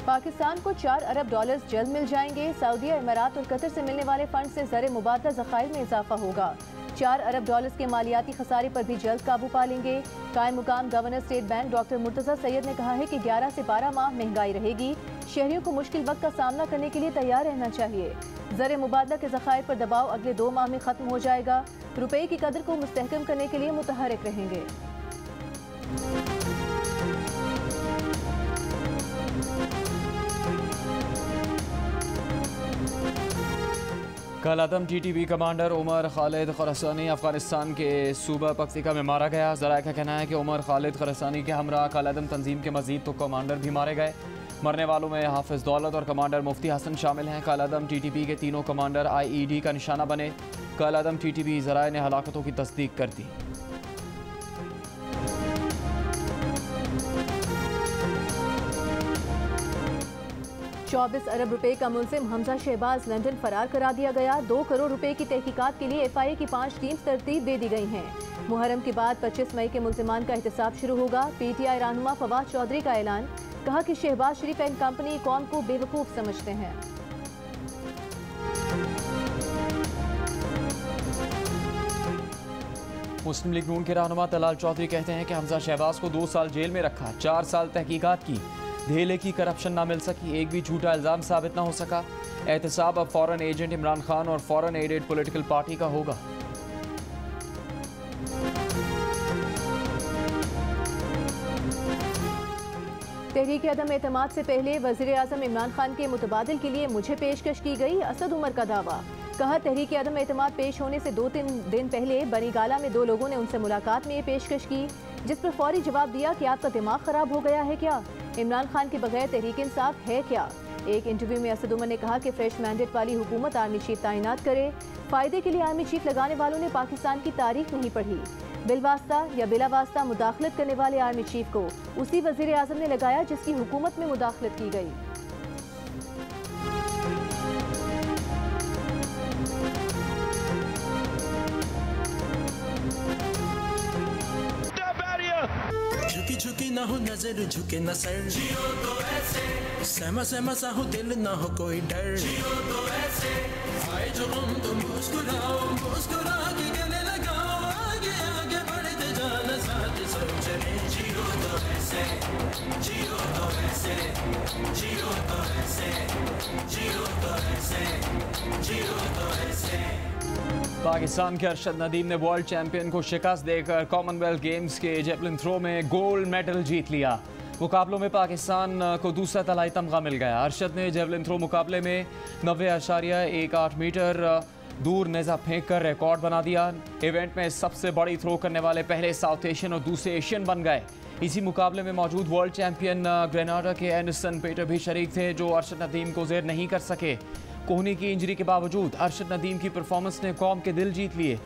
पाकिस्तान को 4 अरब डॉलर्स जल्द मिल जाएंगे। सऊदी, इमारात और कतर से मिलने वाले फंड से ज़र मुबादला ज़खायर में इजाफा होगा। 4 अरब डॉलर्स के मालियाती खसारे पर भी जल्द काबू पा लेंगे। कायम मुकाम governor state bank doctor Murtaza Syed ने कहा है कि 11 से 12 माह महंगाई रहेगी। शहरियों को मुश्किल वक्त का सामना करने के लिए तैयार रहना चाहिए। ज़र मुबादला के ज़खायर पर दबाव अगले 2 माह में खत्म हो जाएगा। रुपये की कदर को मुस्तहकम करने के लिए मुतहरिक रहेंगे। कल अदम टीटीपी कमांडर उमर खालिद खरसानी अफगानिस्तान के सूबा पक्तिका में मारा गया। ज़राए का कहना है कि उमर खालिद खरसानी के हमरा कल अदम तंजीम के मजीद तो कमांडर भी मारे गए। मरने वालों में हाफिज दौलत और कमांडर मुफ्ती हसन शामिल हैं। कल अदम टीटीपी के तीनों कमांडर IED का निशाना बने। कल अदम टीटीपी ज़राए ने हलाकतों की तस्दीक कर दी। ₹24 अरब का मुलजिम हमजा शहबाज लंदन फरार करा दिया गया। 2 करोड़ रुपए की तहकीकात के लिए FIA की 5 टीम्स तरतीब दे दी गई हैं। मुहर्रम के बाद 25 मई के मुलजिमान का एहतसाब शुरू होगा। PTI रहनुमा फवाद चौधरी का ऐलान, कहा कि शहबाज शरीफ एंड कंपनी कौम को बेवकूफ़ समझते हैं। मुस्लिम लीग नून के रहनुमा तलाल चौधरी कहते हैं कि हमजा शहबाज को 2 साल जेल में रखा, 4 साल तहकीकात की, धेले की करप्शन ना मिल सकी, एक भी झूठा इल्ज़ाम साबित ना हो सका। एहतसाब अब फॉरेन एजेंट इमरान खान और फॉरेन एडेड पॉलिटिकल पार्टी का होगा। तहरीक अदम एतमाद से पहले वज़ीर आज़म इमरान खान के मुतबादिल के लिए मुझे पेशकश की गई। असद उमर का दावा, कहा तहरीक अदम एतमाद पेश होने से 2-3 दिन पहले बनीगाला में 2 लोगों ने उनसे मुलाकात में ये पेशकश की, जिस पर फौरी जवाब दिया कि आपका दिमाग खराब हो गया है क्या? इमरान खान के बगैर तहरीक इंसाफ है क्या? एक इंटरव्यू में असद उमर ने कहा कि फ्रेश मैंडेट वाली हुकूमत आर्मी चीफ तैनात करे। फ़ायदे के लिए आर्मी चीफ लगाने वालों ने पाकिस्तान की तारीख नहीं पढ़ी। बिलवास्ता या बिलावास्ता मुदाखलत करने वाले आर्मी चीफ को उसी वज़ीर आज़म ने लगाया जिसकी हुकूमत में मुदाखलत की गई। झुकी झुकी ना हो नजर, झुके न सर, जियो तो ऐसे, सहमा सहमा सा हो दिल, ना हो कोई डर, जियो तो ऐसे, आए जो हम तुम मुस्कुराओ, मुस्कुरा के गले लगाओ, आगे आगे बढ़ते जाना साथ सब चले, जियो तो ऐसे, जियो तो ऐसे, जियो तो ऐसे, जियो तो ऐसे, जियो तो ऐसे। पाकिस्तान के अरशद नदीम ने वर्ल्ड चैंपियन को शिकस्त देकर कॉमनवेल्थ गेम्स के जेवलिन थ्रो में गोल्ड मेडल जीत लिया। मुकाबलों में पाकिस्तान को दूसरा तलाई तमगा मिल गया। अरशद ने जेवलिन थ्रो मुकाबले में 90.18 मीटर दूर नेज़ा फेंक कर रिकॉर्ड बना दिया। इवेंट में सबसे बड़ी थ्रो करने वाले पहले साउथ एशियन और दूसरे एशियन बन गए। इसी मुकाबले में मौजूद वर्ल्ड चैंपियन ग्रेनाडा के एंडरसन पीटर भी शरीक थे, जो अरशद नदीम को ज़ेर नहीं कर सके। कोहनी की इंजरी के बावजूद अरशद नदीम की परफॉर्मेंस ने कौम के दिल जीत लिए।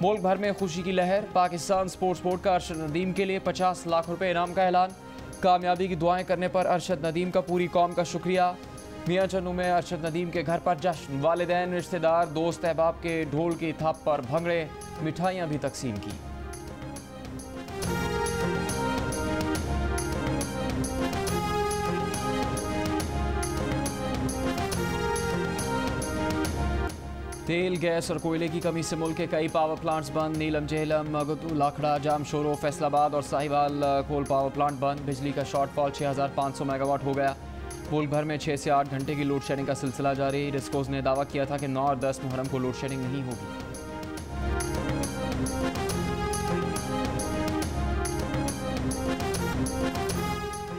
मुल्क भर में खुशी की लहर। पाकिस्तान स्पोर्ट्स बोर्ड का अरशद नदीम के लिए 50 लाख रुपए इनाम का ऐलान। कामयाबी की दुआएं करने पर अरशद नदीम का पूरी कौम का शुक्रिया। मियां चन्नू में अरशद नदीम के घर पर जश्न। वालिदैन, रिश्तेदार, दोस्त अहबाब के ढोल की थाप पर भंगड़े, मिठाइयाँ भी तकसीम की। तेल, गैस और कोयले की कमी से मुल्क के कई पावर प्लांट्स बंद। नीलम, जेहलम, लाखड़ा, जामशोरो, फैसलाबाद और साहिवाल कोल पावर प्लांट बंद। बिजली का शॉर्टफॉल 6500 मेगावाट हो गया। मुल्क भर में 6 से 8 घंटे की लोड शेडिंग का सिलसिला जारी। डिस्कोज ने दावा किया था कि 9 और 10 मुहर्रम को लोड शेडिंग नहीं होगी।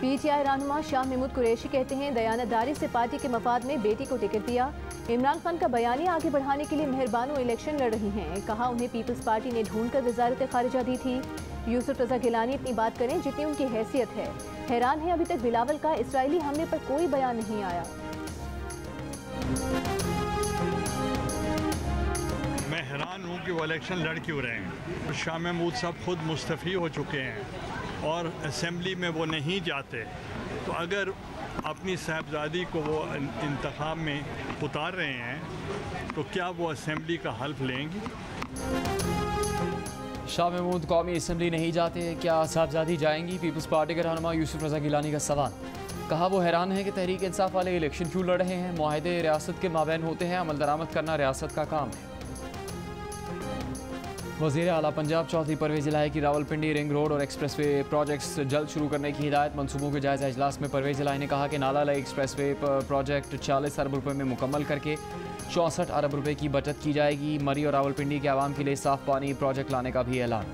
PTI रहनुमा शाह महमूद कुरैशी कहते हैं दयानतदारी से पार्टी के मफाद में बेटी को टिकट दिया। इमरान खान का बयानिया आगे बढ़ाने के लिए मेहरबानो इलेक्शन लड़ रही हैं। कहा उन्हें पीपल्स पार्टी ने ढूंढकर वजारत खारिजा दी थी। यूसुफ रजा गिलानी इतनी बात करें जितनी उनकी हैसियत है। हैरान है अभी तक बिलावल का इसराइली हमले पर कोई बयान नहीं आया। मैं हैरान हूँ कि वो इलेक्शन लड़ क्यों रहे हैं। शाह महमूद साहब खुद मुस्तफ़ी हो चुके हैं और असेंबली में वो नहीं जाते, तो अगर अपनी साहबजादी को वो इंतखाब में उतार रहे हैं तो क्या वो असेंबली का हल्फ लेंगे? शाह महमूद कौमी असेंबली नहीं जाते, क्या साहबजादी जाएंगी? पीपल्स पार्टी के रहनुमा यूसुफ रजा गिलानी का सवाल। कहा वो हैरान है कि तहरीक इंसाफ वाले इलेक्शन क्यों लड़ रहे हैं। मुआहदे रियासत के माबैन होते हैं, अमल दरामद करना रियासत का काम है। वज़ीर आला पंजाब चौधरी परवेज़ इलाही की रावलपिंडी रिंग रोड और एक्सप्रेस वे प्रोजेक्ट्स जल्द शुरू करने की हिदायत। मनसूबों के जायज़ा इजलास में परवेज़ इलाही ने कहा कि नाला लई एक्सप्रेस वे प्रोजेक्ट 40 अरब रुपये में मुकम्मल करके 64 अरब रुपये की बचत की जाएगी। मरी और रावलपिंडी के आवाम के लिए साफ पानी प्रोजेक्ट लाने का भी ऐलान।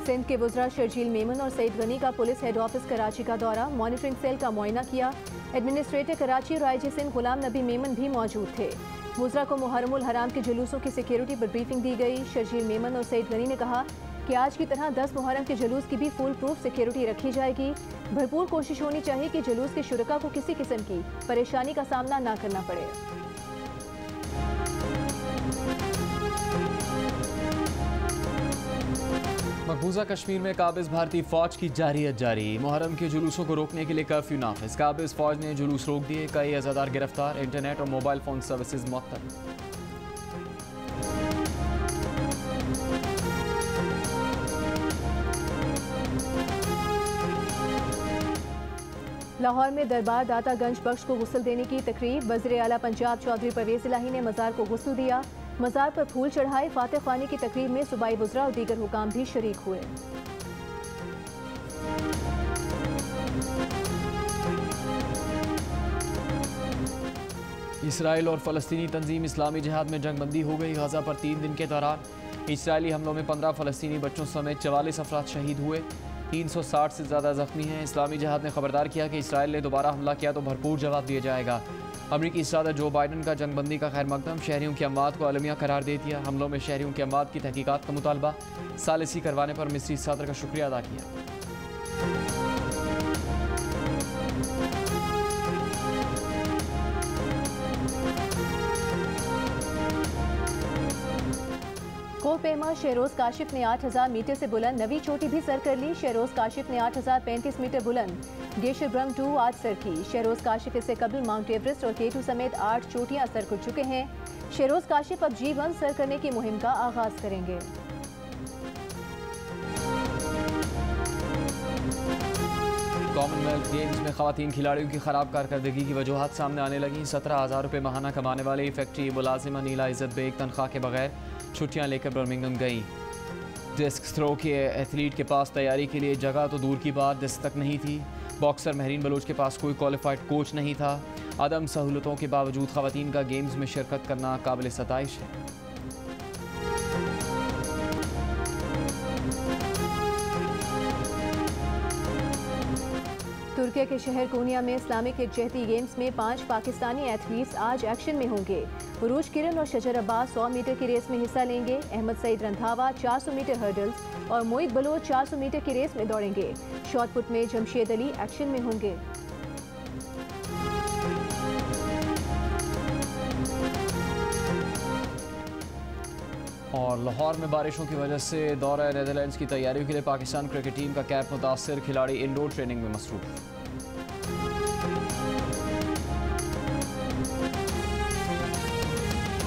सिंध के वुज़रा शर्जील मेमन और सईद गनी का पुलिस हेड ऑफिस कराची का दौरा, मॉनिटरिंग सेल का मुआयना किया। एडमिनिस्ट्रेटर कराची और आईजी सिंध गुलाम नबी मेमन भी मौजूद थे। वुज़रा को मुहर्रमुल हराम के जुलूसों की सिक्योरिटी पर ब्रीफिंग दी गई। शर्जील मेमन और सईद गनी ने कहा कि आज की तरह 10 मुहर्रम के जुलूस की भी फुल प्रूफ सिक्योरिटी रखी जाएगी। भरपूर कोशिश होनी चाहिए कि जुलूस के शुरका को किसी किस्म की परेशानी का सामना ना करना पड़े। मकबूजा कश्मीर में काबिज भारतीय फौज की जारियत जारी। मुहर्रम के जुलूसों को रोकने के लिए कर्फ्यू नाफिज। काबिज फौज ने जुलूस रोक दिए, कई अज़ादार गिरफ्तार, इंटरनेट और मोबाइल फ़ोन सर्विसेज मुअत्तल। लाहौर में दरबार दाता गंज बख्श को गुस्ल देने की तकरीब। वज़ीर आला पंजाब चौधरी परवेज़ इलाही ने मज़ार को गुस्ल दिया, मज़ार पर फूल चढ़ाए। फातह ख्वानी की तकरीब में सूबाई वुज़रा और दीगर हुकाम भी शरीक हुए। इसराइल और फ़लस्तीनी तंजीम इस्लामी जिहाद में जंगबंदी हो गई। गाज़ा पर 3 दिन के दौरान इसराइली हमलों में 15 फ़लस्तीनी बच्चों समेत 44 अफराद शहीद हुए, 360 से ज़्यादा ज़ख्मी हैं। इस्लामी जिहाद ने खबरदार किया कि इसराइल ने दोबारा हमला किया तो भरपूर जवाब दिया जाएगा। अमरीकी सदर जो बाइडन का जंग बंदी का खैर मकदम, शहरियों की अमवात को अलमिया करार दे दिया। हमलों में शहरियों की अमवात की तहकीकात का मुतालबा, सालिसी करवाने पर मिस्री सदर का शुक्रिया अदा किया। कोपेमा शहरोज काशिफ ने 8000 मीटर से बुलंद नवी चोटी भी सर कर ली। शहरोज काशिफ ने 8035 मीटर बुलंद गेशर ब्रह्म 2 आज सर की। शहरोज काशिफ इससे कबल माउंट एवरेस्ट और K2 समेत 8 चोटियां सर कर चुके हैं। शहरोज काशिफ अब G1 सर करने की मुहिम का आगाज करेंगे। कॉमनवेल्थ गेम्स में खवातीन खिलाड़ियों की खराब कारकर्दगी की वजूहात सामने आने लगी। 17,000 रुपये माहाना कमाने वाली फैक्ट्री मुलाजिमा नीला इज़्ज़त बेग तनख्वाह के बगैर छुट्टियां लेकर बर्मिंघम गई। डिस्क थ्रो के एथलीट के पास तैयारी के लिए जगह तो दूर की बात, डिस्क तक नहीं थी। बॉक्सर महरीन बलोच के पास कोई क्वालिफाइड कोच नहीं था। अदम सहूलतों के बावजूद खवातीन का गेम्स में शिरकत करना काबिल सताइश है। तुर्की के शहर कोनिया में इस्लामिक यकजहती गेम्स में 5 पाकिस्तानी एथलीट्स आज एक्शन में होंगे। उरूज किरण और शजर अब्बास 100 मीटर की रेस में हिस्सा लेंगे। अहमद सईद रंधावा 400 मीटर हर्डल्स और मोहित बलोच 400 मीटर की रेस में दौड़ेंगे। शॉटपुट में जमशेद अली एक्शन में होंगे। और लाहौर में बारिशों की वजह से दौरा नीदरलैंड्स की तैयारियों के लिए पाकिस्तान क्रिकेट टीम का कैंप मुतासर, खिलाड़ी इंडोर ट्रेनिंग में मसरूफ।